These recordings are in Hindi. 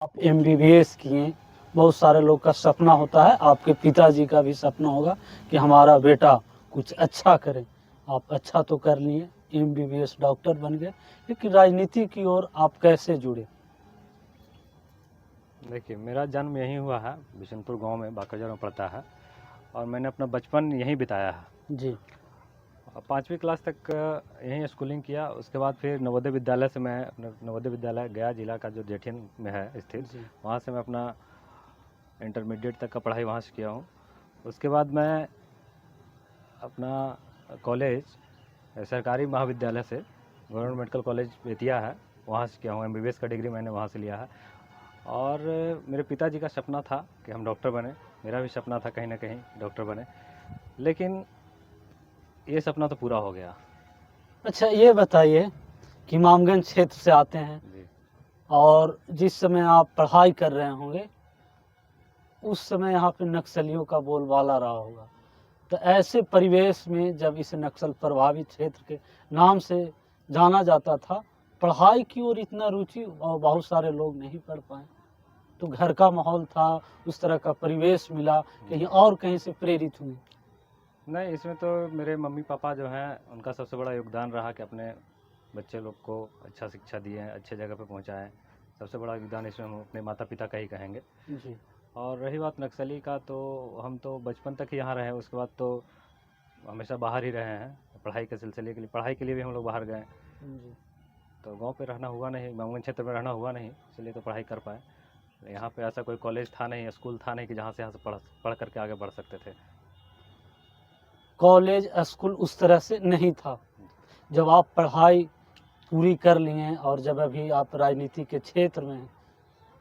आप एमबीबीएस किए, बहुत सारे लोग का सपना होता है, आपके पिताजी का भी सपना होगा कि हमारा बेटा कुछ अच्छा करे। आप अच्छा तो कर लिए, एमबीबीएस डॉक्टर बन गए, लेकिन राजनीति की ओर आप कैसे जुड़े? देखिए, मेरा जन्म यहीं हुआ है, बिशनपुर गांव में बाकाजर में पड़ता है और मैंने अपना बचपन यहीं बिताया है। जी। 5वीं क्लास तक यहीं स्कूलिंग किया। उसके बाद फिर नवोदय विद्यालय से मैं अपना नवोदय विद्यालय गया, जिला का जो जेठियन में है स्थित, जी। वहाँ से मैं अपना इंटरमीडिएट तक का पढ़ाई वहाँ से किया हूँ। उसके बाद मैं अपना कॉलेज सरकारी महाविद्यालय से, गवर्नमेंट मेडिकल कॉलेज बेतिया है, वहाँ से किया हूँ। एमबीबीएस का डिग्री मैंने वहाँ से लिया है। और मेरे पिताजी का सपना था कि हम डॉक्टर बने, मेरा भी सपना था कहीं ना कहीं डॉक्टर बने, लेकिन ये सपना तो पूरा हो गया। अच्छा, ये बताइए कि इमामगंज क्षेत्र से आते हैं जी। और जिस समय आप पढ़ाई कर रहे होंगे, उस समय यहाँ पे नक्सलियों का बोलबाला रहा होगा। तो ऐसे परिवेश में जब इसे नक्सल प्रभावित क्षेत्र के नाम से जाना जाता था, पढ़ाई की ओर इतना रुचि और बहुत सारे लोग नहीं पढ़ पाए, तो घर का माहौल था, उस तरह का परिवेश मिला, कहीं और कहीं से प्रेरित हुए? नहीं, इसमें तो मेरे मम्मी पापा जो हैं उनका सबसे बड़ा योगदान रहा कि अपने बच्चे लोग को अच्छा शिक्षा दिए हैं, अच्छे जगह पे पहुंचाएं। सबसे बड़ा योगदान इसमें हम अपने माता पिता का ही कहेंगे। जी। और रही बात नक्सली का, तो हम तो बचपन तक ही यहाँ रहे, उसके बाद तो हमेशा बाहर ही रहे हैं। पढ़ाई के सिलसिले के लिए, पढ़ाई के लिए भी हम लोग बाहर गए, जी। तो गांव पे रहना हुआ नहीं, इमामगंज क्षेत्र में रहना हुआ नहीं, इसलिए तो पढ़ाई कर पाए। यहाँ पे ऐसा कोई कॉलेज था नहीं, स्कूल था नहीं कि जहाँ से यहाँ से पढ़ करके आगे बढ़ सकते थे। कॉलेज स्कूल उस तरह से नहीं था। जब आप पढ़ाई पूरी कर लिए और जब अभी आप राजनीति के क्षेत्र में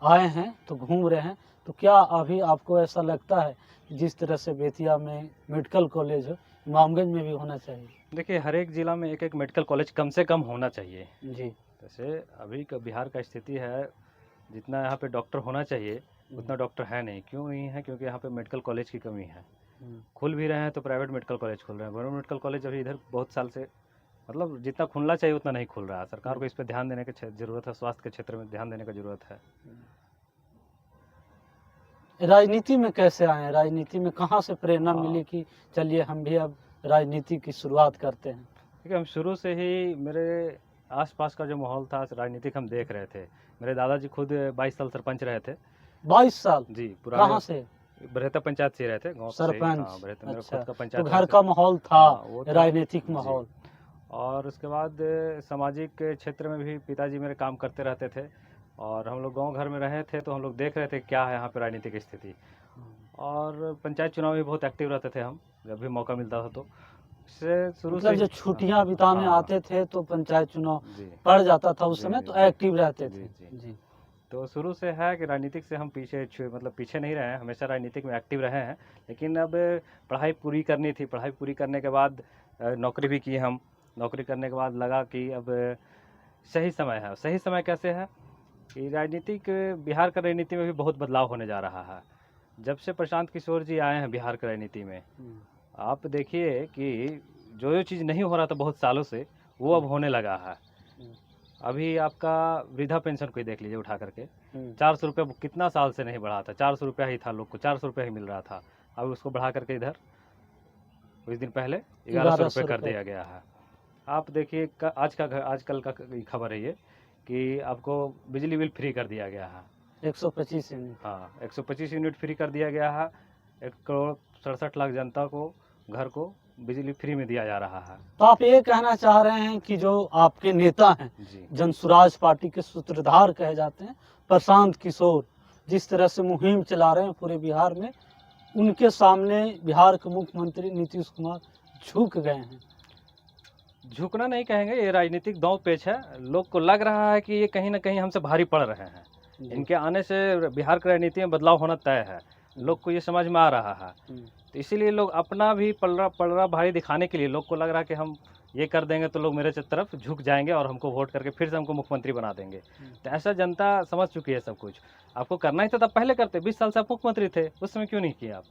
आए हैं, तो घूम रहे हैं, तो क्या अभी आपको ऐसा लगता है कि जिस तरह से बेतिया में मेडिकल कॉलेज है, इमामगंज में भी होना चाहिए? देखिए, हर एक ज़िला में एक एक मेडिकल कॉलेज कम से कम होना चाहिए। जी। जैसे अभी का बिहार का स्थिति है, जितना यहाँ पे डॉक्टर होना चाहिए उतना डॉक्टर है नहीं। क्यों नहीं है? क्योंकि यहाँ पे मेडिकल कॉलेज की कमी है। खुल भी रहे हैं तो प्राइवेट मेडिकल कॉलेज खुल रहे हैं, गवर्नमेंट मेडिकल कॉलेज अभी इधर बहुत साल से, मतलब जितना खुलना चाहिए उतना नहीं खुल रहा है। सरकार को इस पर ध्यान देने की ज़रूरत है, स्वास्थ्य के क्षेत्र में ध्यान देने की ज़रूरत है। राजनीति में कैसे आए? राजनीति में कहाँ से प्रेरणा हाँ, मिली कि चलिए हम भी अब राजनीति की शुरुआत करते हैं? देखिए, हम शुरू से ही मेरे आसपास का जो माहौल था राजनीतिक हम देख रहे थे। मेरे दादाजी खुद 22 साल सरपंच रहे थे। 22 साल? जी, पुराने कहाँ से? बरहेता पंचायत से ही रहे थे, गाँव से ही। सरपंच? हाँ, बरहेता मेरा अच्छा, खुद का तो पंचायत घर घर का से। माहौल था, हाँ, वो था। राजनीतिक जी। माहौल। और उसके बाद सामाजिक क्षेत्र में भी पिताजी मेरे काम करते रहते थे और हम लोग गांव घर में रहे थे, तो हम लोग देख रहे थे क्या है यहाँ पे राजनीतिक स्थिति। और पंचायत चुनाव में बहुत एक्टिव रहते थे हम, जब भी मौका मिलता था तो। इससे शुरू से मतलब जब छुट्टियां बिताने हाँ, आते थे तो पंचायत चुनाव जी, पड़ जाता था उस जी, समय, जी, तो जी, एक्टिव रहते जी, थे। जी। जी। तो शुरू से है कि राजनीतिक से हम मतलब पीछे नहीं रहे हैं, हमेशा राजनीतिक में एक्टिव रहे हैं। लेकिन अब पढ़ाई पूरी करनी थी, पढ़ाई पूरी करने के बाद नौकरी भी की हम। नौकरी करने के बाद लगा कि अब सही समय है। सही समय कैसे है कि राजनीतिक, बिहार का राजनीति में भी बहुत बदलाव होने जा रहा है। जब से प्रशांत किशोर जी आए हैं बिहार की राजनीति में, आप देखिए कि जो जो चीज़ नहीं हो रहा था बहुत सालों से, वो अब होने लगा है। अभी आपका वृद्धा पेंशन कोई देख लीजिए उठा करके, 400 रुपये कितना साल से नहीं बढ़ा था, 400 रुपया ही था, लोग को 400 रुपया ही मिल रहा था। अब उसको बढ़ा करके इधर कुछ दिन पहले 1100 रुपये कर दिया गया है। आप देखिए, आजकल का खबर है ये कि आपको बिजली बिल फ्री कर दिया गया है। 125 यूनिट। हाँ, 125 यूनिट फ्री कर दिया गया है। 1 करोड़ 67 लाख जनता को, घर को बिजली फ्री में दिया जा रहा है। तो आप ये कहना चाह रहे हैं कि जो आपके नेता हैं, जी, जनसुराज पार्टी के सूत्रधार कहे जाते हैं, प्रशांत किशोर, जिस तरह से मुहिम चला रहे हैं पूरे बिहार में, उनके सामने बिहार के मुख्यमंत्री नीतीश कुमार झुक गए हैं? झुकना नहीं कहेंगे, ये राजनीतिक दांव पेच है। लोग को लग रहा है कि ये कहीं ना कहीं हमसे भारी पड़ रहे हैं। इनके आने से बिहार की राजनीति में बदलाव होना तय है, लोग को ये समझ में आ रहा है। तो इसीलिए लोग अपना भी पलड़ा भारी दिखाने के लिए, लोग को लग रहा है कि हम ये कर देंगे तो लोग मेरे तरफ झुक जाएंगे और हमको वोट करके फिर से हमको मुख्यमंत्री बना देंगे। तो ऐसा जनता समझ चुकी है सब कुछ। आपको करना ही था तब पहले करते, 20 साल से आप मुख्यमंत्री थे, उस समय क्यों नहीं किया आप?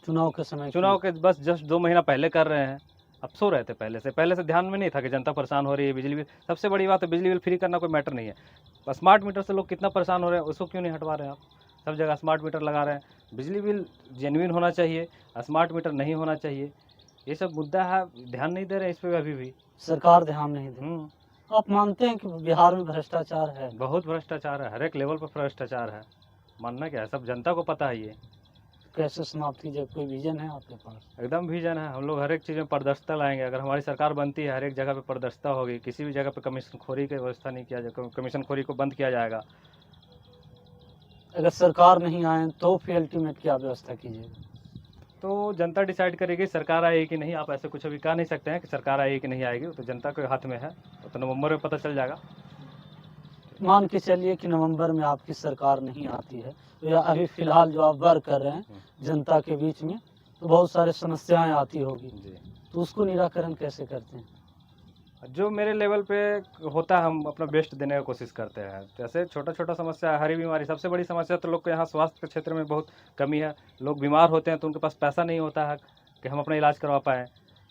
चुनाव के समय चुनाव के बस जस्ट 2 महीना पहले कर रहे हैं। अब सो रहे थे पहले से ध्यान में नहीं था कि जनता परेशान हो रही है। बिजली बिल, सबसे बड़ी बात है, बिजली बिल फ्री करना कोई मैटर नहीं है। स्मार्ट मीटर से लोग कितना परेशान हो रहे हैं, उसको क्यों नहीं हटवा रहे हैं आप? सब जगह स्मार्ट मीटर लगा रहे हैं। बिजली बिल जेन्युइन होना चाहिए, स्मार्ट मीटर नहीं होना चाहिए। ये सब मुद्दा है, ध्यान नहीं दे रहे इस पे अभी भी। सरकार ध्यान नहीं दे। आप मानते हैं कि बिहार में भ्रष्टाचार है? बहुत भ्रष्टाचार है, हर एक लेवल पर भ्रष्टाचार है। मानना क्या है, सब जनता को पता है ये। कैसे समाप्त कीजिए, कोई विजन है आपके पास? एकदम विजन है, हम लोग हर एक चीज़ में पारदर्शिता लाएंगे। अगर हमारी सरकार बनती है, हर एक जगह पे पारदर्शिता होगी, किसी भी जगह पे कमीशन खोरी की व्यवस्था नहीं किया जाएगा, कमीशन खोरी को बंद किया जाएगा। अगर सरकार नहीं आए तो फिर अल्टीमेट क्या व्यवस्था कीजिएगा? तो जनता डिसाइड करेगी सरकार आएगी कि नहीं। आप ऐसे कुछ अभी कह नहीं सकते हैं कि सरकार आएगी कि नहीं आएगी, तो जनता के हाथ में है, तो नवंबर में पता चल जाएगा। मान के चलिए कि नवंबर में आपकी सरकार नहीं आती है, तो या अभी फिलहाल जो आप वर्क कर रहे हैं जनता के बीच में, तो बहुत सारे समस्याएं आती होगी जी, तो उसको निराकरण कैसे करते हैं? जो मेरे लेवल पे होता है हम अपना बेस्ट देने की कोशिश करते हैं। जैसे छोटा छोटा समस्या है, हरी बीमारी सबसे बड़ी समस्या, तो लोग को यहाँ स्वास्थ्य के क्षेत्र में बहुत कमी है। लोग बीमार होते हैं तो उनके पास पैसा नहीं होता है कि हम अपना इलाज करवा पाएँ।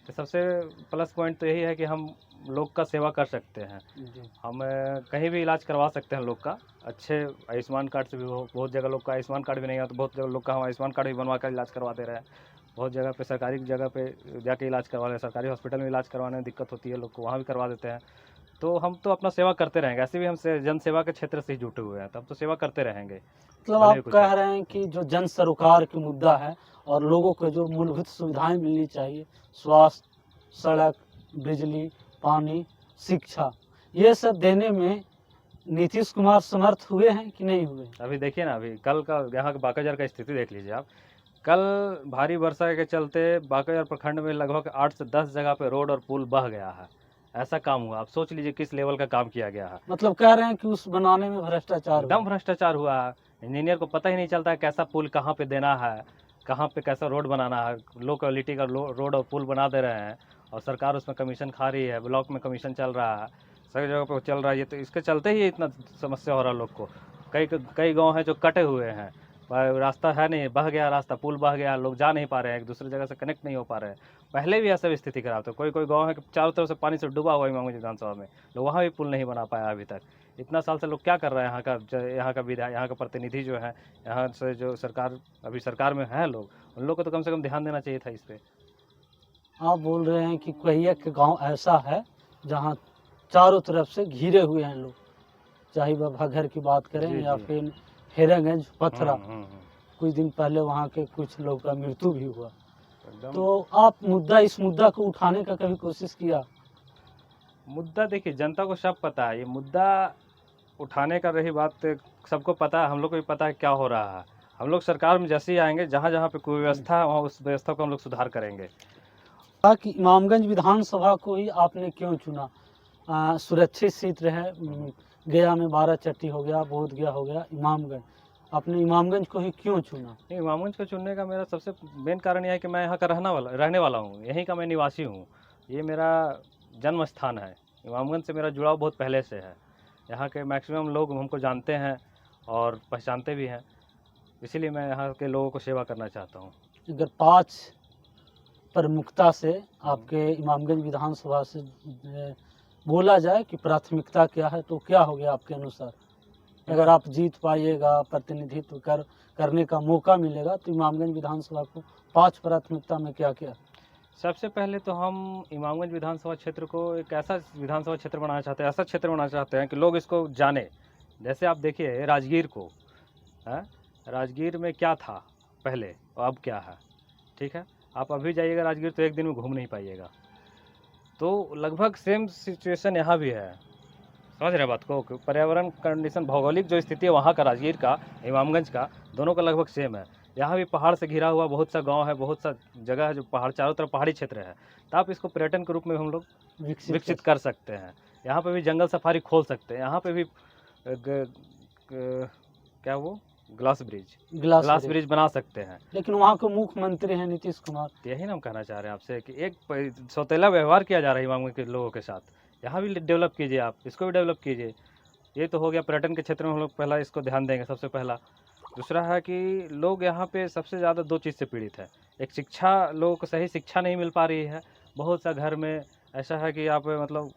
तो सबसे प्लस पॉइंट तो यही है कि हम लोग का सेवा कर सकते हैं। हम कहीं भी इलाज करवा सकते हैं लोग का, अच्छे आयुष्मान कार्ड से भी हो। बहुत जगह लोग का आयुष्मान कार्ड भी नहीं है, तो बहुत जगह लोग का हम आयुष्मान कार्ड भी बनवा कर इलाज करवा दे रहे हैं। बहुत जगह पे सरकारी जगह पे जाके इलाज करवा रहे हैं, सरकारी हॉस्पिटल में इलाज करवाने में दिक्कत होती है लोग को, वहाँ भी करवा देते हैं। तो हम तो अपना सेवा करते रहेंगे, ऐसे भी हम जन सेवा के क्षेत्र से ही जुटे हुए हैं, तो हम तो सेवा करते रहेंगे। मतलब आप कह रहे हैं कि जो जन सरोकार की मुद्दा है और लोगों को जो मूलभूत सुविधाएं मिलनी चाहिए, स्वास्थ्य, सड़क, बिजली, पानी, शिक्षा, ये सब देने में नीतीश कुमार समर्थ हुए हैं कि नहीं हुए? अभी देखिए ना, अभी कल का यहाँ का बाकाजार का स्थिति देख लीजिए आप। कल भारी वर्षा के चलते बाकाजार प्रखंड में लगभग 8 से 10 जगह पे रोड और पुल बह गया है। ऐसा काम हुआ, आप सोच लीजिए किस लेवल का काम किया गया है। मतलब कह रहे हैं कि उस बनाने में भ्रष्टाचार एकदम भ्रष्टाचार हुआ है। इंजीनियर को पता ही नहीं चलता है कैसा पुल कहाँ पे देना है, कहाँ पे कैसा रोड बनाना है। लो क्वालिटी का रोड और पुल बना दे रहे हैं और सरकार उसमें कमीशन खा रही है। ब्लॉक में कमीशन चल रहा है, सभी जगह पे चल रहा है। ये तो इसके चलते ही इतना समस्या हो रहा है लोग को। कई कई गाँव हैं जो कटे हुए हैं, रास्ता है नहीं, बह गया रास्ता, पुल बह गया, लोग जा नहीं पा रहे हैं, एक दूसरी जगह से कनेक्ट नहीं हो पा रहे हैं। पहले भी ऐसा स्थिति खराब था। कोई कोई गांव है कि चारों तरफ से पानी से डूबा हुआ है इमामगंज विधानसभा में, लोग वहाँ भी पुल नहीं बना पाया अभी तक। इतना साल से लोग क्या कर रहे हैं, यहाँ का विधायक, यहाँ का प्रतिनिधि जो है, यहाँ से जो सरकार अभी सरकार में है लोग, उन लोग को तो कम से कम ध्यान देना चाहिए था इस पर। आप बोल रहे हैं कि कोई एक गांव ऐसा है जहां चारों तरफ से घिरे हुए हैं लोग, चाहे बाबा घर की बात करें जी, या जी। फिर हेरागंज, पथरा, हम्म। कुछ दिन पहले वहां के कुछ लोग का मृत्यु भी हुआ। एकदम तो आप इस मुद्दा को उठाने का कभी कोशिश किया? मुद्दा देखिए, जनता को सब पता है, ये मुद्दा उठाने का रही बात, सबको पता है, हम लोग को भी पता है क्या हो रहा है। हम लोग सरकार में जैसे ही आएंगे, जहाँ जहाँ पे कोई व्यवस्था है वहाँ उस व्यवस्था को हम लोग सुधार करेंगे। कि इमामगंज विधानसभा को ही आपने क्यों चुना? सुरक्षित सीट है, गया में 12 चट्टी हो गया, बोध गया हो गया, इमामगंज, आपने इमामगंज को ही क्यों चुना? नहीं, इमामगंज को चुनने का मेरा सबसे मेन कारण यह है कि मैं यहाँ का रहने वाला हूँ, यहीं का मैं निवासी हूँ। ये मेरा जन्म स्थान है। इमामगंज से मेरा जुड़ाव बहुत पहले से है। यहाँ के मैक्सिमम लोग हमको जानते हैं और पहचानते भी हैं, इसीलिए मैं यहाँ के लोगों को सेवा करना चाहता हूँ। अगर 5 प्रमुखता से आपके इमामगंज विधानसभा से बोला जाए कि प्राथमिकता क्या है, तो क्या हो गया आपके अनुसार? अगर आप जीत पाइएगा, प्रतिनिधित्व करने का मौका मिलेगा, तो इमामगंज विधानसभा को 5 प्राथमिकता में क्या क्या? सबसे पहले तो हम इमामगंज विधानसभा क्षेत्र को एक ऐसा विधानसभा क्षेत्र बनाना चाहते हैं, ऐसा क्षेत्र बनाना चाहते हैं कि लोग इसको जाने। जैसे आप देखिए राजगीर को, राजगीर में क्या था पहले और अब क्या है, ठीक है। आप अभी जाइएगा राजगीर तो एक दिन में घूम नहीं पाइएगा। तो लगभग सेम सिचुएशन यहाँ भी है, समझ रहे बात को। पर्यावरण कंडीशन, भौगोलिक जो स्थिति है वहाँ का, राजगीर का, इमामगंज का, दोनों का लगभग सेम है। यहाँ भी पहाड़ से घिरा हुआ बहुत सा गांव है, बहुत सा जगह है जो पहाड़, चारों तरफ पहाड़ी क्षेत्र है। तो आप इसको पर्यटन के रूप में हम लोग विकसित कर सकते हैं। यहाँ पे भी जंगल सफारी खोल सकते हैं। यहाँ पे भी क्या वो ग्लास ब्रिज बना सकते हैं। लेकिन वहाँ के मुख्यमंत्री हैं नीतीश कुमार। यही ना हम कहना चाह रहे हैं आपसे कि एक सौतेला व्यवहार किया जा रहा है इमामगंज के लोगों के साथ। यहाँ भी डेवलप कीजिए, आप इसको भी डेवलप कीजिए। ये तो हो गया पर्यटन के क्षेत्र में, हम लोग पहला इसको ध्यान देंगे सबसे पहला। दूसरा है कि लोग यहाँ पे सबसे ज़्यादा 2 चीज़ से पीड़ित है। एक शिक्षा, लोगों को सही शिक्षा नहीं मिल पा रही है। बहुत सा घर में ऐसा है कि आप मतलब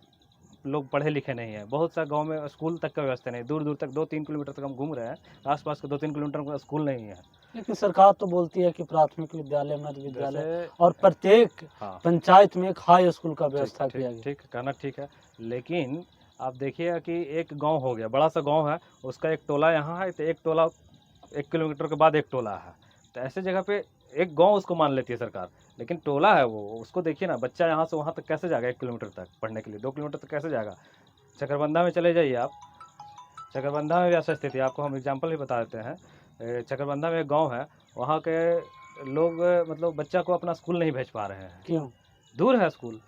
लोग पढ़े लिखे नहीं हैं। बहुत सा गांव में स्कूल तक का व्यवस्था नहीं, दूर दूर तक 2-3 किलोमीटर तक हम घूम रहे हैं, आसपास के 2-3 किलोमीटर का स्कूल नहीं है। लेकिन सरकार तो बोलती है कि प्राथमिक विद्यालय, मध्य विद्यालय जैसे और प्रत्येक हाँ पंचायत में एक हाई स्कूल का ठीक व्यवस्था किया ठीक गया। ठीक कहना ठीक है, लेकिन आप देखिएगा कि एक गांव हो गया, बड़ा सा गांव है, उसका एक टोला यहाँ है, तो एक टोला 1 किलोमीटर के बाद एक टोला है। तो ऐसे जगह पे एक गांव उसको मान लेती है सरकार, लेकिन टोला है वो, उसको देखिए ना, बच्चा यहाँ से वहाँ तक कैसे जाएगा 1 किलोमीटर तक पढ़ने के लिए, 2 किलोमीटर तक कैसे जाएगा। चकरबंधा में चले जाइए आप, चकरबंधा में भी ऐसा स्थिति है, आपको हम एग्जाम्पल भी बता देते हैं। चकरबंधा में एक गाँव है, वहाँ के लोग मतलब बच्चा को अपना स्कूल नहीं भेज पा रहे हैं। क्यों? दूर है स्कूल,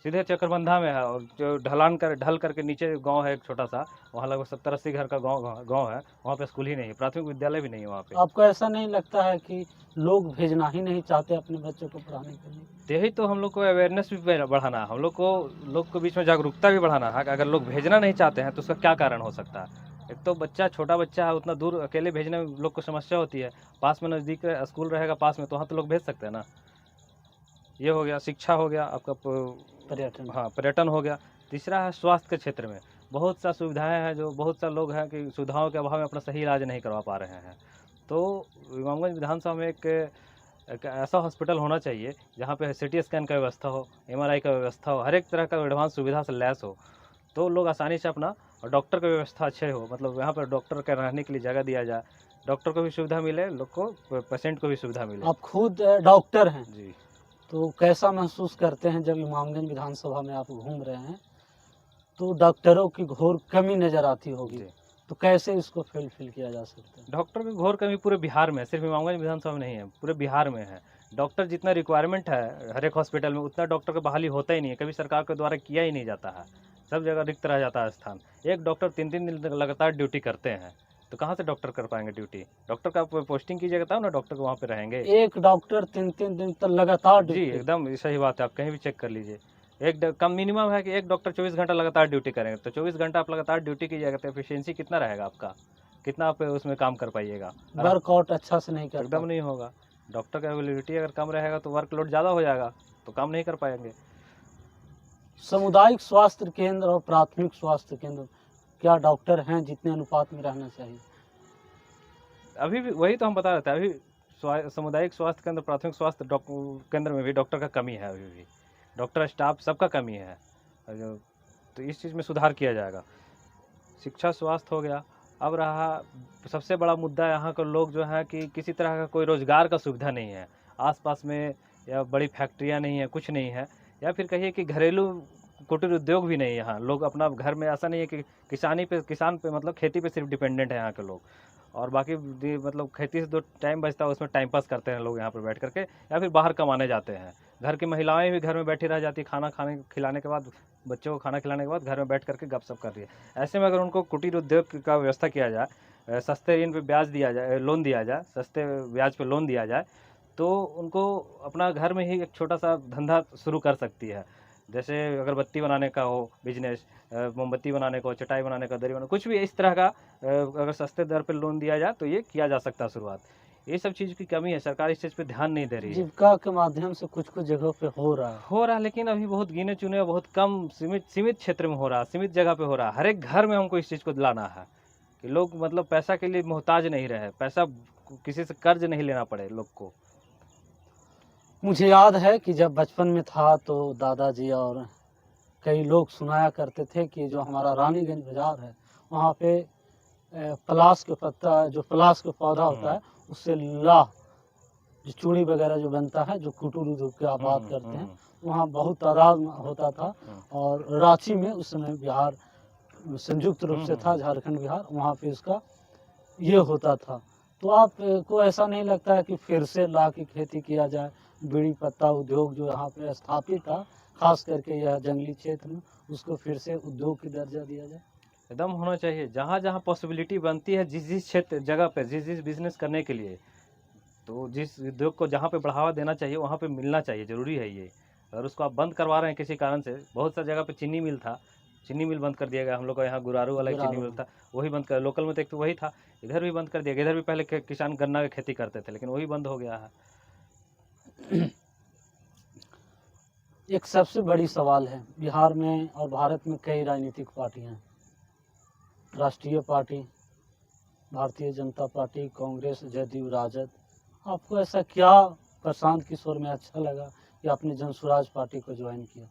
सीधे चकरबंधा में है, और जो ढल करके नीचे गांव है एक छोटा सा, वहाँ लगभग 70-80 घर का गांव है, वहाँ पे स्कूल ही नहीं है, प्राथमिक विद्यालय भी नहीं है वहाँ पे। आपको ऐसा नहीं लगता है कि लोग भेजना ही नहीं चाहते अपने बच्चों को पढ़ाने के लिए? यही तो हम लोग को अवेयरनेस भी बढ़ाना है, हम लोग को बीच में जागरूकता भी बढ़ाना है कि अगर लोग भेजना नहीं चाहते हैं तो उसका क्या कारण हो सकता है। एक तो बच्चा, छोटा बच्चा है, उतना दूर अकेले भेजने में लोग को समस्या होती है। पास में नज़दीक स्कूल रहेगा पास में, तो वहाँ तो लोग भेज सकते हैं ना। ये हो गया, शिक्षा हो गया आपका, पर्यटन। हाँ पर्यटन हो गया। तीसरा है स्वास्थ्य के क्षेत्र में बहुत सा सुविधाएं हैं, जो बहुत सा लोग हैं कि सुविधाओं के अभाव में अपना सही इलाज नहीं करवा पा रहे हैं। तो इमामगंज विधानसभा में एक ऐसा हॉस्पिटल होना चाहिए जहाँ पे सिटी स्कैन का व्यवस्था हो, MRI का व्यवस्था हो, हर एक तरह का एडवांस सुविधा से लैस हो, तो लोग आसानी से अपना, और डॉक्टर का व्यवस्था अच्छे हो, मतलब यहाँ पर डॉक्टर के रहने के लिए जगह दिया जाए, डॉक्टर को भी सुविधा मिले, लोग को, पेशेंट को भी सुविधा मिले। आप खुद डॉक्टर हैं, जी। तो कैसा महसूस करते हैं जब इमामगंज विधानसभा में आप घूम रहे हैं तो डॉक्टरों की घोर कमी नजर आती होगी, जी। तो कैसे इसको फिल किया जा सकता है? डॉक्टर की घोर कमी पूरे बिहार में, सिर्फ इमामगंज विधानसभा में नहीं है, पूरे बिहार में है। डॉक्टर जितना रिक्वायरमेंट है हर एक हॉस्पिटल में, उतना डॉक्टर का बहाली होता ही नहीं है, कभी सरकार के द्वारा किया ही नहीं जाता है, सब जगह रिक्त रह जाता है स्थान। एक डॉक्टर 3-3 दिन तक लगातार ड्यूटी करते हैं, तो कहाँ से डॉक्टर कर पाएंगे ड्यूटी। डॉक्टर का पोस्टिंग कीजिएगा तब ना डॉक्टर को वहाँ पे रहेंगे। एक डॉक्टर 3-3 दिन तक लगातार जी ड्यूटी। एकदम सही बात है, आप कहीं भी चेक कर लीजिए। कम मिनिमम है कि एक डॉक्टर 24 घंटा लगातार ड्यूटी करेंगे, तो 24 घंटा आप लगातार ड्यूटी कीजिएगा तो एफिशिएंसी कितना रहेगा आपका, कितना आप उसमें काम कर पाइएगा। वर्कआउट अच्छा से नहीं कर एकदम नहीं होगा। डॉक्टर का अवेलेबिलिटी अगर कम रहेगा तो वर्कलोड ज़्यादा हो जाएगा, तो काम नहीं कर पाएंगे। सामुदायिक स्वास्थ्य केंद्र और प्राथमिक स्वास्थ्य केंद्र, क्या डॉक्टर हैं जितने अनुपात में रहना चाहिए? अभी भी वही तो हम बता रहे थे, अभी सामुदायिक स्वास्थ्य केंद्र, प्राथमिक स्वास्थ्य केंद्र में भी डॉक्टर का कमी है, अभी भी डॉक्टर स्टाफ सबका कमी है, तो इस चीज़ में सुधार किया जाएगा। शिक्षा स्वास्थ्य हो गया। अब रहा सबसे बड़ा मुद्दा, यहाँ के लोग जो है कि किसी तरह का कोई रोज़गार का सुविधा नहीं है आसपास में, या बड़ी फैक्ट्रियाँ नहीं है, कुछ नहीं है, या फिर कहिए कि घरेलू कुटीर उद्योग भी नहीं है यहाँ। लोग अपना घर में, ऐसा नहीं है कि किसान पे मतलब खेती पे सिर्फ डिपेंडेंट है यहाँ के लोग, और बाकी मतलब खेती से 2 टाइम बचता है उसमें टाइम पास करते हैं लोग यहाँ पर बैठ करके, या फिर बाहर कमाने जाते हैं। घर की महिलाएं भी घर में बैठी रह जाती, खिलाने के बाद, बच्चों को खाना खिलाने के बाद घर में बैठ करके गपशप कर रही है। ऐसे में अगर उनको कुटीर उद्योग का व्यवस्था किया जाए, सस्ते ऋण पे ब्याज दिया जाए, लोन दिया जाए, सस्ते ब्याज पे लोन दिया जाए, तो उनको अपना घर में ही एक छोटा सा धंधा शुरू कर सकती है। जैसे अगरबत्ती बनाने का हो बिजनेस, मोमबत्ती बनाने का हो, चटाई बनाने का, दरी बनाने, कुछ भी इस तरह का, अगर सस्ते दर पर लोन दिया जाए तो ये किया जा सकता है शुरुआत। ये सब चीज़ की कमी है, सरकार इस चीज़ पे ध्यान नहीं दे रही है। जीविका के माध्यम से कुछ कुछ जगहों पे हो रहा है, लेकिन अभी बहुत गिने चुने, बहुत कम, सीमित क्षेत्र में हो रहा है, सीमित जगह पे हो रहा है। हर एक घर में हमको इस चीज़ को लाना है कि लोग मतलब पैसा के लिए मोहताज नहीं रहे, पैसा किसी से कर्ज नहीं लेना पड़े लोग को। मुझे याद है कि जब बचपन में था तो दादाजी और कई लोग सुनाया करते थे कि जो हमारा रानीगंज बाजार है वहाँ पे पलाश के पत्ता, जो पलाश का पौधा होता है, उससे लाह, जो चूड़ी वगैरह जो बनता है, जो कुटीर उद्योग की आप बात करते हैं, वहाँ बहुत तादाद में होता था। और रांची में उस समय बिहार संयुक्त रूप से था, झारखंड बिहार, वहाँ पे इसका ये होता था। तो आप को ऐसा नहीं लगता है कि फिर से ला की खेती किया जाए, बीड़ी पत्ता उद्योग जो यहाँ पे स्थापित था, खास करके यह जंगली क्षेत्र में, उसको फिर से उद्योग की दर्जा दिया जाए? एकदम होना चाहिए, जहाँ जहाँ पॉसिबिलिटी बनती है, जिस जिस क्षेत्र जगह पे, जिस जिस बिजनेस करने के लिए, तो जिस उद्योग को जहाँ पे बढ़ावा देना चाहिए वहाँ पे मिलना चाहिए, ज़रूरी है ये। और उसको आप बंद करवा रहे हैं किसी कारण से। बहुत सा जगह पे चीनी मिल था, चीनी मिल बंद कर दिया गया। हम लोग का यहाँ गुरारू वाला एक चीनी मिल था, वही बंद कर, लोकल में तो एक तो वही था, इधर भी बंद कर दिया गया। इधर भी पहले किसान गन्ना की खेती करते थे, लेकिन वही बंद हो गया है। एक सबसे बड़ी सवाल है, बिहार में और भारत में कई राजनीतिक पार्टियां हैं, राष्ट्रीय पार्टी, भारतीय जनता पार्टी, कांग्रेस, जदयू, राजद। आपको ऐसा क्या प्रशांत किशोर में अच्छा लगा कि आपने जनसुराज पार्टी को ज्वाइन किया?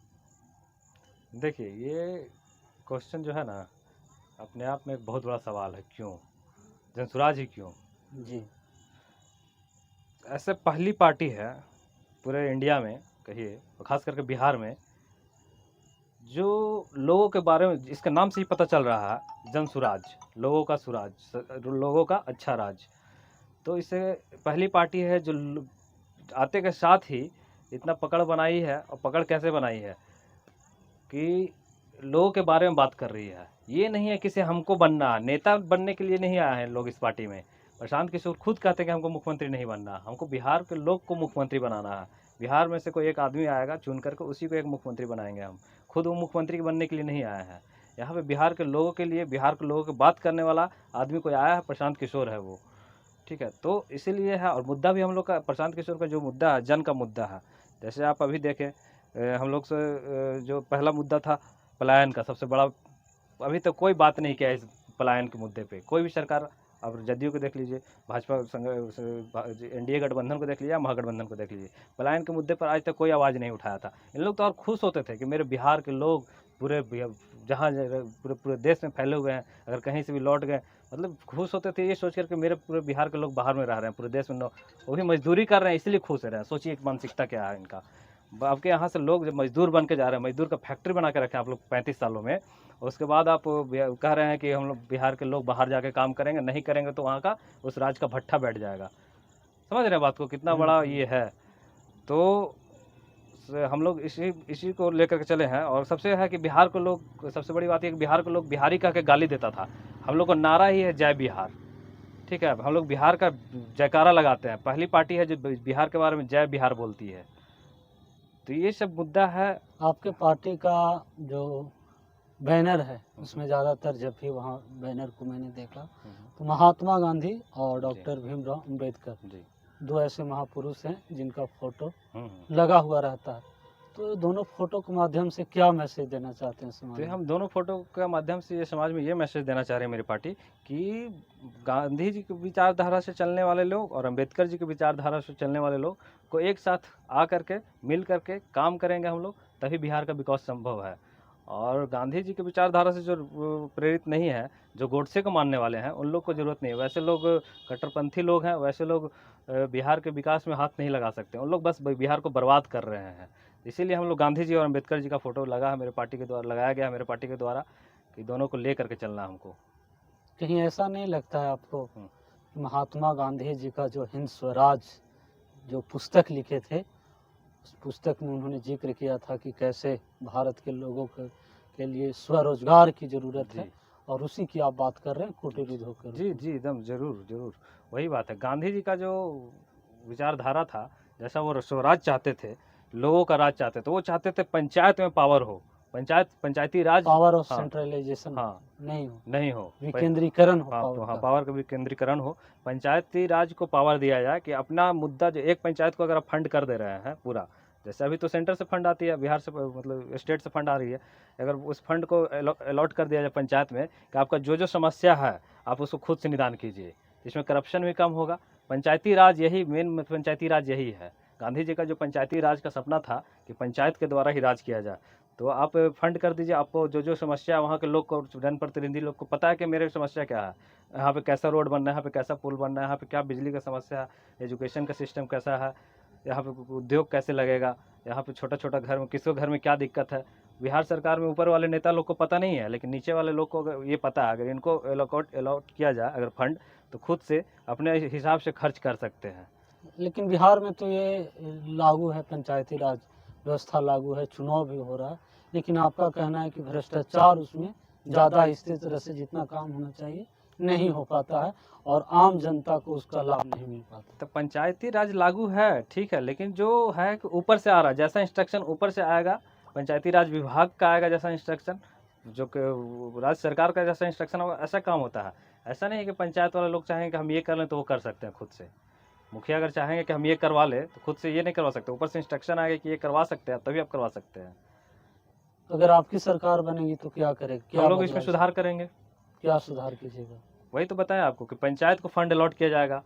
देखिए, ये क्वेश्चन जो है ना, अपने आप में एक बहुत बड़ा सवाल है। क्यों जनसुराज ही क्यों? जी। ऐसे पहली पार्टी है पूरे इंडिया में, कहिए, और खास करके बिहार में, जो लोगों के बारे में, इसके नाम से ही पता चल रहा है, जनसुराज, लोगों का सुराज, लोगों का अच्छा राज। तो इसे पहली पार्टी है जो आते के साथ ही इतना पकड़ बनाई है। और पकड़ कैसे बनाई है कि लोगों के बारे में बात कर रही है। ये नहीं है किसी हमको बनना, नेता बनने के लिए नहीं आए हैं लोग इस पार्टी में। प्रशांत किशोर खुद कहते हैं कि हमको मुख्यमंत्री नहीं बनना, हमको बिहार के लोग को मुख्यमंत्री बनाना है। बिहार में से कोई एक आदमी आएगा चुन करके, उसी को एक मुख्यमंत्री बनाएंगे हम। खुद वो मुख्यमंत्री बनने के लिए नहीं आए हैं। यहाँ पे बिहार के लोगों के लिए, बिहार के लोगों की बात करने वाला आदमी कोई आया है, प्रशांत किशोर है वो। ठीक है, तो इसीलिए है। और मुद्दा भी हम लोग का, प्रशांत किशोर का जो मुद्दा है, जन का मुद्दा है। जैसे आप अभी देखें, हम लोग से जो पहला मुद्दा था पलायन का, सबसे बड़ा, अभी तक कोई बात नहीं किया इस पलायन के मुद्दे पे कोई भी सरकार। अब जदयू को देख लीजिए, भाजपा संग, एनडीए गठबंधन को देख लीजिए, महागठबंधन को देख लीजिए, पलायन के मुद्दे पर आज तक कोई आवाज़ नहीं उठाया था। इन लोग तो और खुश होते थे कि मेरे बिहार के लोग पूरे जहाँ पूरे पूरे देश में फैले हुए हैं, अगर कहीं से भी लौट गए, मतलब खुश होते थे ये सोच कर कि मेरे पूरे बिहार के लोग बाहर में रह रहे हैं, पूरे देश में वो भी मजदूरी कर रहे हैं, इसलिए खुश रहे हैं। सोचिए एक मानसिकता क्या है इनका। आपके यहाँ से लोग जब मजदूर बन के जा रहे हैं, मजदूर का फैक्ट्री बना के रखे हैं आप लोग 35 सालों में, उसके बाद आप कह रहे हैं कि हम लोग बिहार के लोग बाहर जाके काम करेंगे, नहीं करेंगे तो वहाँ का उस राज का भट्ठा बैठ जाएगा। समझ रहे हैं बात को, कितना बड़ा ये है। तो हम लोग इसी को लेकर के चले हैं। और सबसे है कि बिहार को लोग, सबसे बड़ी बात ये कि बिहार को लोग बिहारी कह के गाली देता था। हम लोग को नारा ही है जय बिहार। ठीक है, हम लोग बिहार का जयकारा लगाते हैं। पहली पार्टी है जो बिहार के बारे में जय बिहार बोलती है। तो ये सब मुद्दा है। आपके पार्टी का जो बैनर है उसमें ज़्यादातर, जब भी वहाँ बैनर को मैंने देखा तो महात्मा गांधी और डॉक्टर भीमराव अंबेडकर, जी, दो ऐसे महापुरुष हैं जिनका फोटो हम्म। लगा हुआ रहता है। तो दोनों फोटो के माध्यम से क्या मैसेज देना चाहते हैं समाज तो में? हम दोनों फोटो के माध्यम से ये समाज में ये मैसेज देना चाह रहे हैं, मेरी पार्टी, कि गांधी जी की विचारधारा से चलने वाले लोग और अंबेडकर जी की विचारधारा से चलने वाले लोग को एक साथ आ करके, मिल करके काम करेंगे हम लोग, तभी बिहार का विकास संभव है। और गांधी जी की विचारधारा से जो प्रेरित नहीं है, जो गोडसे को मानने वाले हैं, उन लोग को जरूरत नहीं है। वैसे लोग कट्टरपंथी लोग हैं, वैसे लोग बिहार के विकास में हाथ नहीं लगा सकते। उन लोग बस बिहार को बर्बाद कर रहे हैं। इसीलिए हम लोग गांधी जी और अंबेडकर जी का फोटो लगा है मेरे पार्टी के द्वारा, लगाया गया मेरे पार्टी के द्वारा, कि दोनों को ले करके चलना हमको। कहीं ऐसा नहीं लगता है आपको हम्म। कि महात्मा गांधी जी का जो हिंद स्वराज जो पुस्तक लिखे थे, उस पुस्तक में उन्होंने जिक्र किया था कि कैसे भारत के लोगों के लिए स्वरोजगार की ज़रूरत है, जी और उसी की आप बात कर रहे हैं कुटीर उद्योग के रूप जी में। जी, एकदम जरूर जरूर, वही बात है। गांधी जी का जो विचारधारा था, जैसा वो स्वराज चाहते थे, लोगों का राज चाहते थे, वो चाहते थे पंचायत में पावर हो, पंचायती राज। पावर ऑफ हाँ, सेंट्रलाइजेशन हाँ, नहीं हो, नहीं हो, विकेंद्रीकरण हो हाँ, पावर हाँ, का। पावर का विकेंद्रीकरण हो, पंचायती राज को पावर दिया जाए कि अपना मुद्दा, जो एक पंचायत को अगर आप फंड कर दे रहे हैं पूरा, जैसे अभी तो सेंटर से फंड आती है, बिहार से मतलब स्टेट से फंड आ रही है, अगर उस फंड को अलॉट कर दिया जाए पंचायत में कि आपका जो जो समस्या है आप उसको खुद से निदान कीजिए, इसमें करप्शन भी कम होगा। पंचायती राज यही मेन, पंचायती राज यही है। गांधी जी का जो पंचायती राज का सपना था कि पंचायत के द्वारा ही राज किया जाए, तो आप फंड कर दीजिए। आपको जो जो समस्या वहाँ के लोग को, जनप्रतिनिधि लोग को पता है कि मेरे समस्या क्या है, यहाँ पे कैसा रोड बनना है, यहाँ पे कैसा पुल बनना है, यहाँ पे क्या बिजली का समस्या है, एजुकेशन का सिस्टम कैसा है, यहाँ पे उद्योग कैसे लगेगा, यहाँ पे छोटा छोटा घर में किसको घर में क्या दिक्कत है। बिहार सरकार में ऊपर वाले नेता लोग को पता नहीं है, लेकिन नीचे वाले लोग को अगर ये पता है, अगर इनको अलॉट किया जाए अगर फंड, तो खुद से अपने हिसाब से खर्च कर सकते हैं। लेकिन बिहार में तो ये लागू है, पंचायती राज व्यवस्था लागू है, चुनाव भी हो रहा है, लेकिन आपका कहना है कि भ्रष्टाचार उसमें ज़्यादा इस तरह से जितना काम होना चाहिए नहीं हो पाता है, और आम जनता को उसका लाभ नहीं मिल पाता। तो पंचायती राज लागू है, ठीक है, लेकिन जो है कि ऊपर से आ रहा है, जैसा इंस्ट्रक्शन ऊपर से आएगा, पंचायती राज विभाग का आएगा जैसा इंस्ट्रक्शन, जो कि राज्य सरकार का जैसा इंस्ट्रक्शन होगा, ऐसा काम होता है। ऐसा नहीं है कि पंचायत वाले लोग चाहें कि हम ये कर लें तो वो कर सकते हैं खुद से। मुखिया अगर चाहेंगे कि हम ये करवा ले तो खुद से ये नहीं करवा सकते, ऊपर से इंस्ट्रक्शन आएगा कि ये करवा सकते हैं, तभी आप करवा सकते हैं। अगर आपकी सरकार बनेगी तो क्या करेगी, क्या हम लोग इसमें बदलाव सुधार करेंगे। क्या सुधार कीजिएगा? वही तो बताया आपको कि पंचायत को फंड अलॉट किया जाएगा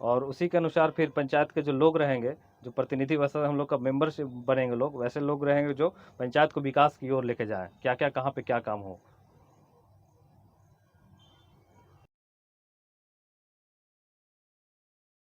और उसी के अनुसार फिर पंचायत के जो लोग रहेंगे, जो प्रतिनिधि वैसा हम लोग का मेंबरशिप बनेंगे लोग, वैसे लोग रहेंगे जो पंचायत को विकास की ओर लेके जाएं, क्या क्या कहाँ पे क्या काम हो।